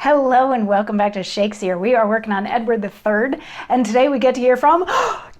Hello and welcome back to Shakesyear. We are working on Edward III, and today we get to hear from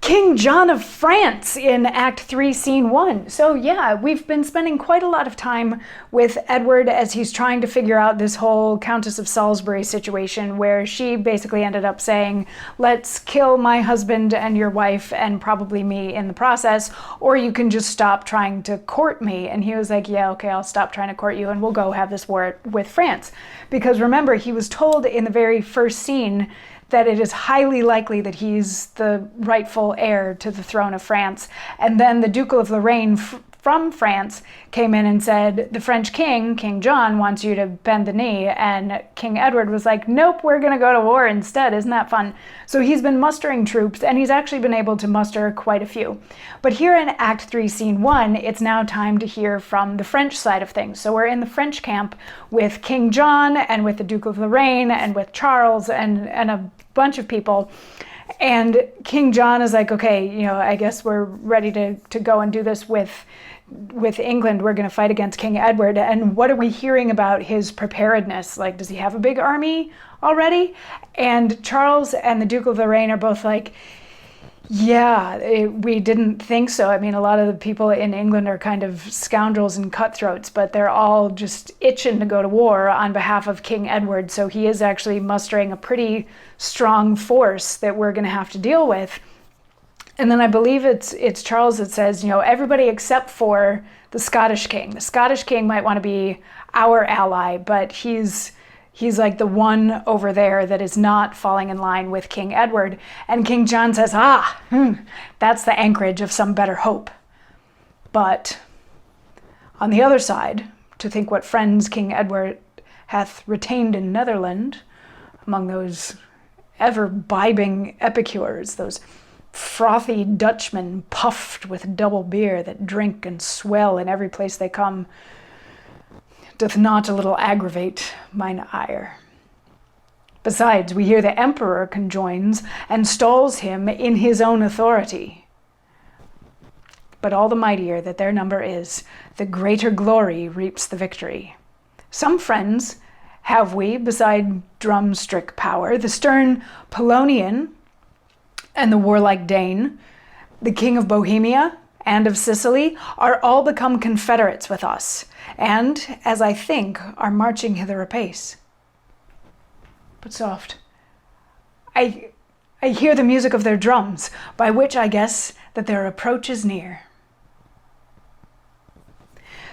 King John of France in Act 3, Scene 1. So yeah, we've been spending quite a lot of time with Edward as he's trying to figure out this whole Countess of Salisbury situation where she basically ended up saying, let's kill my husband and your wife and probably me in the process, or you can just stop trying to court me. And he was like, yeah, okay, I'll stop trying to court you and we'll go have this war with France. Because remember, he was told in the very first scene that it is highly likely that he's the rightful heir to the throne of France. And then the Duke of Lorraine from France came in and said, the French king, King John, wants you to bend the knee. And King Edward was like, nope, we're going to go to war instead. Isn't that fun? So he's been mustering troops, and he's actually been able to muster quite a few. But here in Act 3, Scene 1, it's now time to hear from the French side of things. So we're in the French camp with King John and with the Duke of Lorraine and with Charles and a bunch of people. And King John is like, okay, I guess we're ready to go and do this with England. We're going to fight against King Edward. And what are we hearing about his preparedness? Like, does he have a big army already? And Charles and the Duke of Lorraine are both like, yeah, we didn't think so. I mean, a lot of the people in England are kind of scoundrels and cutthroats, but they're all just itching to go to war on behalf of King Edward. So he is actually mustering a pretty strong force that we're going to have to deal with. And then I believe it's Charles that says, everybody except for the Scottish king. The Scottish king might want to be our ally, but he's like the one over there that is not falling in line with King Edward. And King John says, that's the anchorage of some better hope. But on the other side, to think what friends King Edward hath retained in Netherland, among those ever-bibbing epicures, those frothy Dutchmen puffed with double beer that drink and swell in every place they come, doth not a little aggravate mine ire. Besides, we hear the emperor conjoins and stalls him in his own authority. But all the mightier that their number is, the greater glory reaps the victory. Some friends have we, beside drumstrick power, the stern Polonian and the warlike Dane, the king of Bohemia and of Sicily, are all become confederates with us, and, as I think, are marching hither apace. But soft, I hear the music of their drums, by which I guess that their approach is near.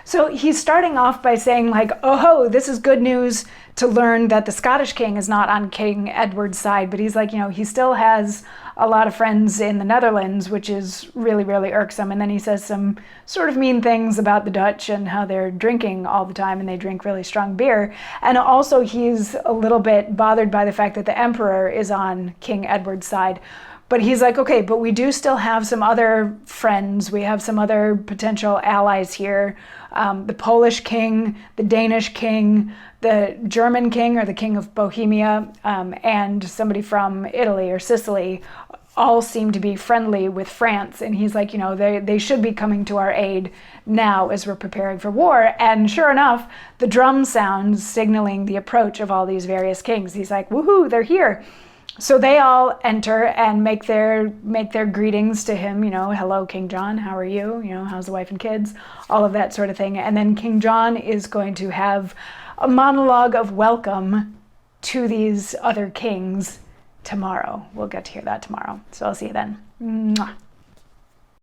So he's starting off by saying like, oh, this is good news to learn that the Scottish king is not on King Edward's side, but he's like, he still has a lot of friends in the Netherlands, which is really, really irksome. And then he says some sort of mean things about the Dutch and how they're drinking all the time and they drink really strong beer. And also he's a little bit bothered by the fact that the emperor is on King Edward's side. But he's like, okay, but we do still have some other friends. We have some other potential allies here. The Polish king, the Danish king, the German king or the king of Bohemia, and somebody from Italy or Sicily all seem to be friendly with France. And he's like, they should be coming to our aid now as we're preparing for war. And sure enough, the drum sounds signaling the approach of all these various kings. He's like, woohoo, they're here. So they all enter and make their greetings to him, hello, King John, how are you? How's the wife and kids? All of that sort of thing. And then King John is going to have a monologue of welcome to these other kings tomorrow. We'll get to hear that tomorrow. So I'll see you then. Mwah.